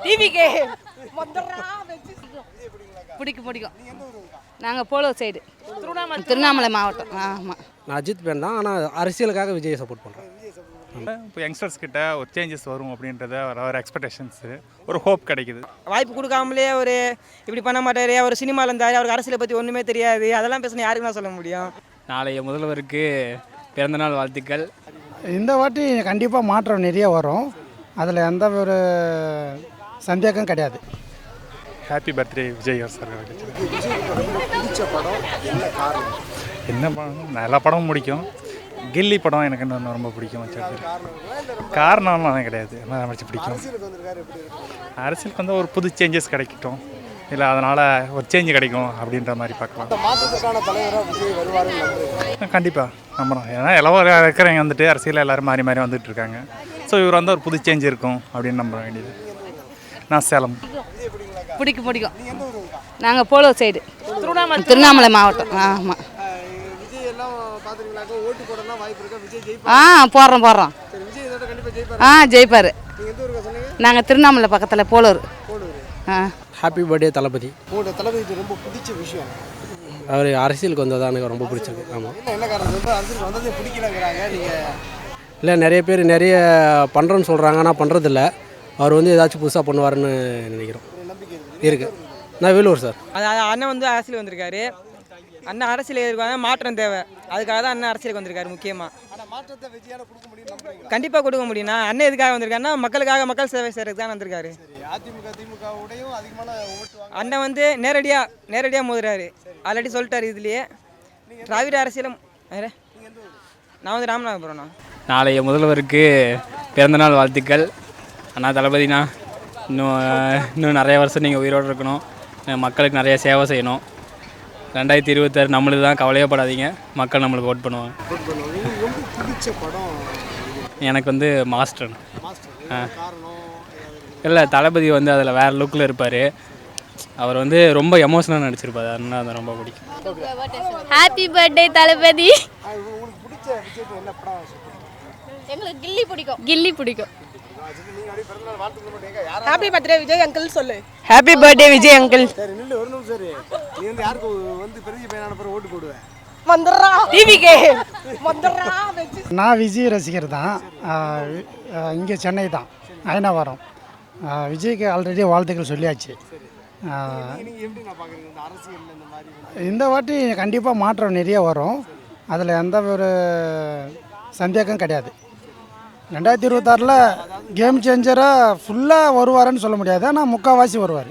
டிவிக்கு பிடிக்கும் பிடிக்கும். நாங்கள் போலூர் சைடு, திருவண்ணாமலை மாவட்டம். ஆமாம், நான் அஜித் பேன் தான். ஆனால் அரசியலுக்காக விஜயை சப்போர்ட் பண்ணுறேன். இப்போ யங்ஸ்டர்ஸ் கிட்ட ஒரு சேஞ்சஸ் வரும் அப்படின்றத ஒரு எக்ஸ்பெக்டேஷன்ஸு, ஒரு ஹோப் கிடைக்குது. வாய்ப்பு கொடுக்காமலே ஒரு இப்படி பண்ண மாட்டார், ஒரு சினிமாவில் இருந்தார், அவருக்கு அரசியலை பற்றி ஒன்றுமே தெரியாது, அதெல்லாம் பேசினா யாருக்கு தான் சொல்ல முடியும். நாளைய முதல்வருக்கு பிறந்தநாள் வாழ்த்துக்கள். இந்த வாட்டி கண்டிப்பாக மாற்றம் நிறைய வரும், அதில் எந்த ஒரு சந்தேகம் கிடையாது. Happy birthday Vijay sir. என்ன படம்? எல்லா படமும் பிடிக்கும். கில்லி படம் எனக்கு இன்னும் ரொம்ப பிடிக்கும். காரணம்லாம் கிடையாது, எல்லாம் நினச்சி பிடிக்கும். அரசியலுக்கு வந்து ஒரு புது சேஞ்சஸ் கிடைக்கட்டும், இல்லை அதனால் ஒரு சேஞ்சு கிடைக்கும் அப்படின்ற மாதிரி பார்க்கலாம். கண்டிப்பாக நம்புகிறோம். ஏன்னா எல்லோரும் இருக்கிறவங்க வந்துட்டு அரசியலில் எல்லோரும் மாறி மாறி வந்துட்டு இருக்காங்க. ஸோ இவர் வந்து ஒரு புது சேஞ்ச் இருக்கும் அப்படின்னு நம்ப வேண்டியது. நான் சேலம். பிடிக்கும் பிடிக்கும். நாங்கள் போலூர் சைடு, திருவண்ணாமலை மாவட்டம். ஆமாம். போடுறோம். ஜெயிப்பார். நாங்கள் திருவண்ணாமலை பக்கத்தில் போலூர். ஹாப்பி பர்த்டே தளபதி. தளபதி ரொம்ப பிடிச்ச விஷயம் அவர் அரசியலுக்கு வந்தது தான் எனக்கு ரொம்ப பிடிச்சிருக்கு. ஆமாம். என்ன காரணம்? அரசியலுக்கு வந்ததே பிடிக்கலங்கிறாங்க. நீங்கள் இல்லை, நிறைய பேர் நிறைய பண்ணுறேன்னு சொல்கிறாங்க, ஆனால் பண்ணுறதில்ல. அவர் வந்து ஏதாச்சும் புதுசாக பண்ணுவார்னு நினைக்கிறோம். இருக்குது. நான் வேலூர் சார். அண்ணன் வந்து அரசியல் வந்திருக்காரு. அண்ணன் அரசியல் எதிர்க்காக மாற்றம் தேவை, அதுக்காக தான் அண்ணன் அரசியலுக்கு வந்திருக்காரு. முக்கியமாக கண்டிப்பாக கொடுக்க முடியும்னா அண்ணன் எதுக்காக வந்திருக்காருன்னா மக்களுக்காக, மக்கள் சேவை செய்கிறதுக்கு தான் வந்திருக்காரு. அண்ணன் வந்து நேரடியாக மோதுறாரு. ஆல்ரெடி சொல்லிட்டாரு இதுலேயே. திராவிட அரசியலும் நான் வந்து ராமநாதபுரம்ண்ணா. நாளைய முதல்வருக்கு பிறந்தநாள் வாழ்த்துக்கள். அண்ணா தளபதினா இன்னும் நிறைய வருஷம் நீங்கள் உயிரோடு இருக்கணும், மக்களுக்கு நிறைய சேவை செய்யணும். 2026 நம்மளுக்கு தான், கவலையப்படாதீங்க, மக்கள் நம்மளுக்கு ஓட் பண்ணுவாங்க. எனக்கு வந்து மாஸ்டர். இல்லை, தளபதி வந்து அதில் வேறு லுக்கில் இருப்பார். அவர் வந்து ரொம்ப எமோஷனலாக நடிச்சிருப்பார், அதனால அது ரொம்ப பிடிக்கும். ஹாப்பி பர்த்டே தளபதி. எங்களுக்கு கில்லி பிடிக்கும். கில்லி பிடிக்கும். ஹாப்பி பர்த்டே விஜய் அங்கிள் சொல்லு. Happy birthday Vijay uncle. சரி நில்லு ஒரு நிமிஷம். சரி, நீ வந்து யாருக்கு வந்து பெரிய பையனான பிறகு ஓட்டு போடுவேன்? டிவிக்கு நான் விஜய் ரசிகர் தான். இங்கே சென்னை தான், அயனாவரம். விஜய்க்கு ஆல்ரெடி வாழ்த்துக்கள் சொல்லியாச்சு. இந்த வாட்டி கண்டிப்பாக மாற்றம் நிறைய வரும், அதில் எந்த ஒரு சந்தேகம் கிடையாது. 2026 கேம் சேஞ்சராக ஃபுல்லாக வருவாருன்னு சொல்ல முடியாது, ஆனால் முக்கால்வாசி வருவார்.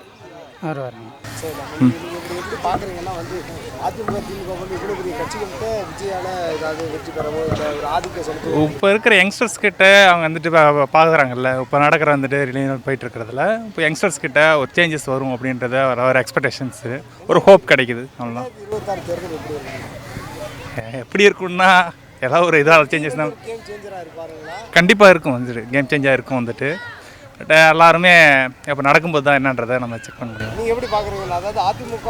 பார்க்குறீங்கன்னா வந்து அதிமுக திமுக வந்து இவ்வளோ பெரிய கட்சிகள்கிட்ட விஜயால் ஏதாவது வெற்றி பெறவோ இல்லை ஒரு ஆதிக்கம் செலுத்தவோ இப்போ இருக்கிற யங்ஸ்டர்ஸ் கிட்ட அவங்க வந்துட்டு பார்க்குறாங்கல்ல, இப்போ நடக்கிற வந்துட்டு ரிலீன் போயிட்டு இருக்கிறதுல இப்போ யங்ஸ்டர்ஸ் கிட்ட ஒரு சேஞ்சஸ் வரும் அப்படின்றத ஒரு எக்ஸ்பெக்டேஷன்ஸு, ஒரு ஹோப் கிடைக்குது. அவ்வளோதான். 26 தேர்தல் எப்படி இருக்கும்? எப்படி இருக்குன்னா ஏதாவது ஒரு இதாக சேஞ்சஸ் தான் கேம் சேஞ்சராக இருப்பாருங்களா? கண்டிப்பாக இருக்கும். வந்துட்டு கேம் சேஞ்சாக இருக்கும் வந்துட்டு. பட் எல்லாருமே இப்போ நடக்கும்போது தான் என்னன்றதை நம்ம செக் பண்ண முடியும். நீங்கள் எப்படி பார்க்குறீங்களா? அதாவது அதிமுக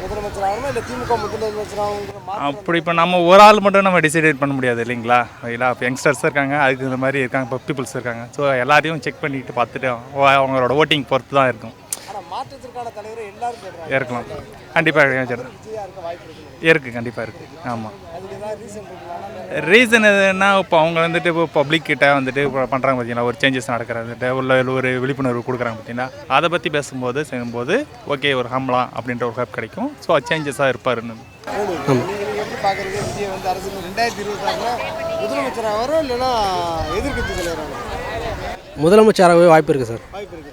முதலமைச்சர் ஆகணுமா இல்லை திமுக முதலமைச்சர் ஆகணும்? அப்படி இப்போ நம்ம ஒரு ஆள் மட்டும் நம்ம டிசைட் பண்ண முடியாது இல்லைங்களா? இல்லை, இப்போ யங்ஸ்டர்ஸ் இருக்காங்க, அதுக்கு இந்த மாதிரி இருக்காங்க, இப்போ பீப்புள்ஸ் இருக்காங்க. ஸோ எல்லாரையும் செக் பண்ணிட்டு பார்த்துட்டு அவங்களோட ஓட்டிங் பொறுத்து தான் இருக்கும். ஆனால் மாற்றத்திற்கான தலைவரை எல்லாரும் இருக்கலாம். கண்டிப்பாக இருக்குது. கண்டிப்பாக இருக்குது. ஆமாம். ரீசன் எதுன்னா இப்போ அவங்க வந்துட்டு இப்போ பப்ளிக் கிட்ட வந்துட்டு இப்போ பண்ணுறாங்க பார்த்தீங்கன்னா, ஒரு சேஞ்சஸ் நடக்கிறது உள்ள ஒரு விழிப்புணர்வு கொடுக்குறாங்க பார்த்தீங்கன்னா, அதை பற்றி பேசும்போது செய்யும்போது ஓகே ஒரு ஹம்லாம் அப்படின்ற ஒரு ஹேப் கிடைக்கும். ஸோ சேஞ்சஸாக இருப்பாருன்னு. எப்படி பார்க்குறீங்க? விஜய் வந்து அரசியல் 2026 முதலமைச்சராக வரும் இல்லைன்னா எதிர்கட்சி தலைவராக? முதலமைச்சராகவே வாய்ப்பு இருக்குது சார்.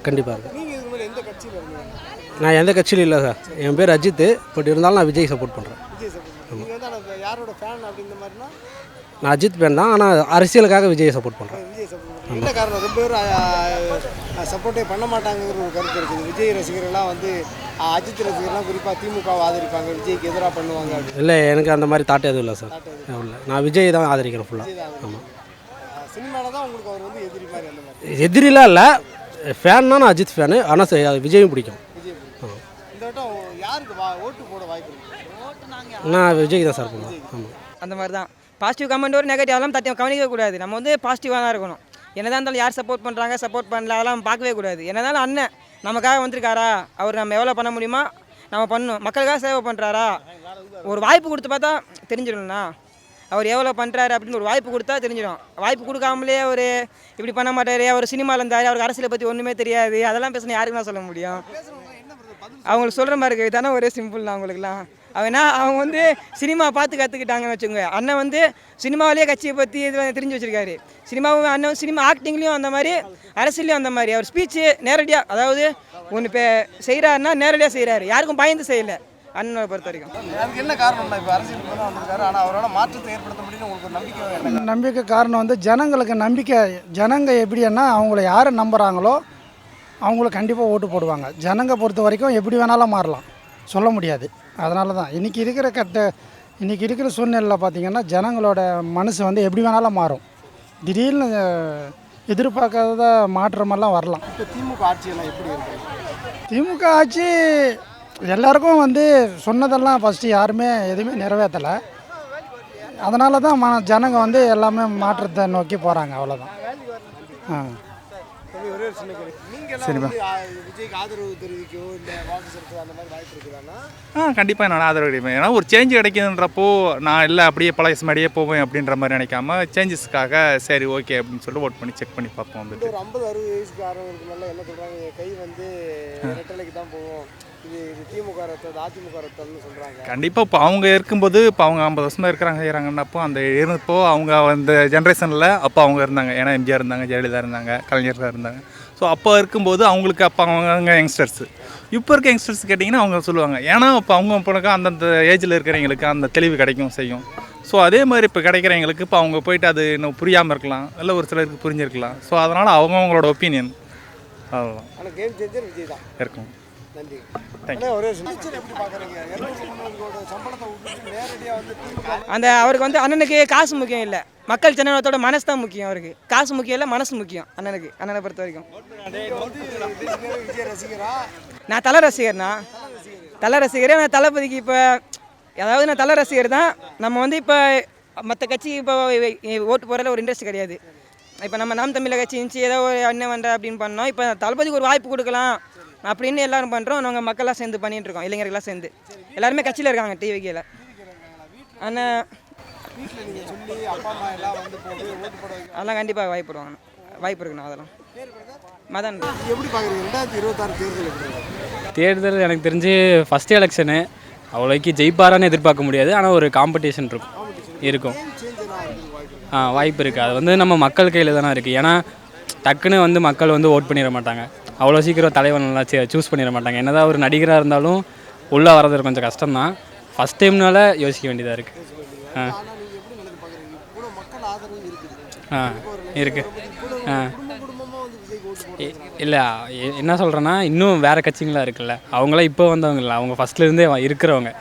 கண்டிப்பாக இருக்குது. நீங்கள் இதுக்கு மேலே எந்த கட்சியில் இருந்தீங்க? நான் எந்த கட்சியிலும் இல்லை சார். என் பேர் அஜித். பட் இருந்தாலும் நான் விஜய் சப்போர்ட் பண்ணுறேன். விஜய் சப்போர்ட். நீங்கள் வந்து யாரோட ஃபேன் அப்படிங்கிற மாதிரினா? நான் அஜித் பேன் தான், ஆனால் அரசியலுக்காக விஜயை சப்போர்ட் பண்ணுறேன். விஜய் சப்போர்ட். என்ன காரணம்? ரொம்ப பேர் சப்போர்ட்டே பண்ண மாட்டாங்கிற ஒரு கருத்து இருக்குது. விஜய் ரசிகர்கள்லாம் வந்து அஜித் ரசிகர்லாம் குறிப்பாக திமுகவை ஆதரிப்பாங்க, விஜய்க்கு எதிராக பண்ணுவாங்க. இல்லை, எனக்கு அந்த மாதிரி தாட் எதுவும் இல்லை சார். இல்லை, நான் விஜய் தான் ஆதரிக்கிறேன் ஃபுல்லாக. ஆமாம். சினிமாவில் தான் உங்களுக்கு அவர் வந்து எதிரி மாதிரி அந்த மாதிரி? எதிரிலாம் இல்லை, ஃபேன்னா நான் அஜித் ஃபேனு, ஆனால் விஜயும் பிடிக்கும். இந்த வட்டம் யாருக்கு ஓட்டு போட வாய்ப்பு இருக்குது? நான் விஜய் தான் சார் பண்ணுவேன். ஆமாம். அந்த மாதிரி தான் பாசிட்டிவ் கமெண்ட் ஒரு நெகட்டிவ் அதெல்லாம் கவனிக்க கூடாது. நம்ம வந்து பாசிட்டிவாக தான் இருக்கணும். என்னதான் இருந்தாலும் யார் சப்போர்ட் பண்ணுறாங்க சப்போர்ட் பண்ணல அதெல்லாம் பார்க்கவே கூடாது. என்னதாலும் அண்ணன் நமக்காக வந்திருக்காரா, அவர் நம்ம எவ்வளோ பண்ண முடியுமா நம்ம பண்ணணும். மக்களுக்காக சேவை பண்ணுறாரா, ஒரு வாய்ப்பு கொடுத்து பார்த்தா தெரிஞ்சிடும்ண்ணா அவர் எவ்வளோ பண்ணுறாரு அப்படின்னு. ஒரு வாய்ப்பு கொடுத்தா தெரிஞ்சிடும். வாய்ப்பு கொடுக்காமலே அவர் இப்படி பண்ண மாட்டார், அவர் சினிமாவில் இருந்தார், அவருக்கு அரசியலை பற்றி ஒன்றுமே தெரியாது, அதெல்லாம் பேசினா யாருக்கு தான் சொல்ல முடியும். அவங்களுக்கு சொல்கிற மாதிரி இருக்குது தானே, ஒரே சிம்பிள் தான் அவங்களுக்குலாம். அவங்க வந்து சினிமா பார்த்து கற்றுக்கிட்டாங்கன்னு வச்சுக்கோங்க. அண்ணன் வந்து சினிமாவிலேயே கட்சியை பற்றி இது தெரிஞ்சு வச்சுருக்காரு. சினிமாவும் அண்ணன் சினிமா ஆக்டிங்லேயும் அந்த மாதிரி, அரசியலையும் அந்த மாதிரி. அவர் ஸ்பீச்சு நேரடியாக, அதாவது ஒன்று இப்போ செய்கிறாருன்னா நேரடியாக செய்கிறாரு, யாருக்கும் பயந்து செய்யலை அண்ணனை பொறுத்த வரைக்கும். அதுக்கு என்ன காரணம்னா இப்போ அரசியல் தான் வந்திருக்காரு, ஆனால் அவரோட மாற்றத்தை ஏற்படுத்த முடியும் உங்களுக்கு ஒரு நம்பிக்கை? நம்பிக்கை காரணம் வந்து ஜனங்களுக்கு நம்பிக்கை. ஜனங்க எப்படின்னா அவங்கள யாரை நம்புகிறாங்களோ அவங்களுக்கு கண்டிப்பாக ஓட்டு போடுவாங்க. ஜனங்க பொறுத்த வரைக்கும் எப்படி வேணாலும் மாறலாம், சொல்ல முடியாது. அதனால தான் இன்றைக்கி இருக்கிற சூழ்நிலையில் பார்த்திங்கன்னா ஜனங்களோட மனசு வந்து எப்படி வேணாலும் மாறும். திடீர்னு எதிர்பார்க்காத மாற்றமெல்லாம் வரலாம். இப்போ திமுக ஆட்சியெல்லாம் எப்படி இருக்கு? திமுக ஆட்சி எல்லாருக்கும் வந்து சொன்னதெல்லாம் ஃபஸ்ட்டு யாருமே எதுவுமே நிறைவேற்றலை. அதனால தான் ஜனங்க வந்து எல்லாமே மாற்றத்தை நோக்கி போகிறாங்க, அவ்வளோதான். விஜய்க்கு ஆதரவு தெரிவிக்கோ இல்லை வாக்கு செலுத்த அந்த மாதிரி வாய்ப்பு இருக்குதானா? கண்டிப்பாக நான் ஆதரவு கிடைப்பேன். ஏன்னா ஒரு சேஞ்ச் கிடைக்குதுன்றப்போ நான் இல்லை அப்படியே பழைய மாதிரியே போவேன் அப்படின்ற மாதிரி நினைக்காம சேஞ்சஸ்க்காக சரி ஓகே அப்படின்னு சொல்லிட்டு ஓட் பண்ணி செக் பண்ணி பார்ப்போம். வந்துட்டு ஒரு 50-60 வயசுக்கு ஆரம்பிக்கிறதுனால என்ன சொல்கிறாங்க, கை வந்து ரெட்டலைக்கு தான் போவோம், இது திமுக ரத்தம் அதிமுக ரத்தம்னு சொல்கிறாங்க. கண்டிப்பாக இப்போ அவங்க இருக்கும்போது இப்போ அவங்க 50 வருஷமாக இருக்கிறாங்க செய்கிறாங்கன்னப்போ அந்த இருந்தப்போ அவங்க அந்த ஜென்ரேஷனில் அப்போ அவங்க இருந்தாங்க. ஏன்னா எம்ஜிஆர் இருந்தாங்க, ஜெயலலிதா இருந்தாங்க, கலைஞர் இருந்தாங்க. ஸோ அப்போ இருக்கும்போது அவங்களுக்கு அப்போ அவங்க யங்ஸ்டர்ஸு. இப்போ இருக்க யங்ஸ்டர்ஸ் கேட்டிங்கன்னா அவங்க சொல்லுவாங்க, ஏன்னா இப்போ அவங்க போனாக்கா அந்தந்த ஏஜில் இருக்கிறவங்களுக்கு அந்த தெளிவு கிடைக்கும் செய்யும். ஸோ அதே மாதிரி இப்போ கிடைக்கிறவங்களுக்கு இப்போ அவங்க போயிட்டு அது இன்னும் புரியாமல் இருக்கலாம், இல்லை ஒரு சிலருக்கு புரிஞ்சிருக்கலாம். ஸோ அதனால் அவங்களோட ஒப்பீனியன் அதுதான். ஆனால் கேம் சேஞ்சர் விஜய் தான் இருக்கும். நன்றி. அந்த அவருக்கு வந்து அண்ணனுக்கு காசு முக்கியம் இல்லை, மக்கள் ஜனநாயகத்தோட மனசு தான் முக்கியம். அவருக்கு காசு முக்கியம் இல்லை, மனசு முக்கியம் அண்ணனுக்கு. அண்ணனை பொறுத்த வரைக்கும் நான் தலை ரசிகர்ண்ணா, தலை ரசிகரே. நான் தளபதிக்கு இப்போ அதாவது நான் தலை ரசிகர் தான். நம்ம வந்து இப்போ மற்ற கட்சிக்கு இப்போ ஓட்டு போகிறதுல ஒரு இன்ட்ரெஸ்ட் கிடையாது. இப்போ நம்ம நாம் தமிழர் கட்சி இருந்துச்சு, ஏதோ ஒரு அண்ணன் வந்த அப்படின்னு பண்ணோம். இப்போ தளபதிக்கு ஒரு வாய்ப்பு கொடுக்கலாம் அப்படின்னு எல்லாரும் பண்ணுறோம். நாங்கள் மக்கள்லாம் சேர்ந்து பண்ணிகிட்டு இருக்கோம், இளைஞர்கள்லாம் சேர்ந்து. எல்லாருமே கட்சியில் இருக்காங்க டிவிக்கில். ஆனால் அதெல்லாம் கண்டிப்பாக வாய்ப்பு இருக்குண்ணா. அதெல்லாம் மதன் எப்படி பார்க்குறீங்க 2026 தேர்தல்? எனக்கு தெரிஞ்சு ஃபஸ்ட் எலெக்ஷனு அவ்வளோக்கு ஜெயிப்பாரான்னு எதிர்பார்க்க முடியாது, ஆனால் ஒரு காம்படிஷன் இருக்கும். வாய்ப்பு இருக்குது. அது வந்து நம்ம மக்கள் கையில் தானே இருக்குது. ஏன்னா டக்குன்னு வந்து மக்கள் வந்து ஓட் பண்ணிட மாட்டாங்க, அவ்வளோ சீக்கிரம் தலைவனெல்லாம் சூஸ் பண்ணிட மாட்டாங்க. என்னதான் ஒரு நடிகராக இருந்தாலும் உள்ளே வர்றது கொஞ்சம் கஷ்டம்தான். ஃபஸ்ட் டைம்னால யோசிக்க வேண்டியதாக இருக்குது. இருக்குது. இல்லை என்ன சொல்கிறேன்னா, இன்னும் வேறு கட்சிங்களாம் இருக்குல்ல, அவங்களாம் இப்போ வந்தவங்க இல்லை, அவங்க ஃபஸ்ட்லேருந்தே இருக்கிறவங்க.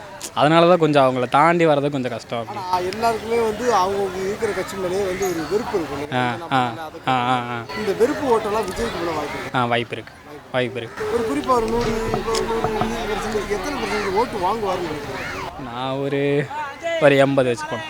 அதனால தான் கொஞ்சம் அவங்கள தாண்டி வர்றது கொஞ்சம் கஷ்டம். எல்லாருக்குமே வந்து அவங்க இருக்கிற கட்சி மேலேயே வந்து ஒரு வெறுப்பு இருக்கும். இந்த வெறுப்பு ஓட்டெல்லாம் விஜய்க்கு வாய்ப்பு இருக்குது. ஒரு குறிப்பாக ஒரு 100% எத்தனை % ஓட்டு வாங்குவாருன்னு நினைக்கிறேன்? நான் ஒரு 80 வச்சுப்போம்.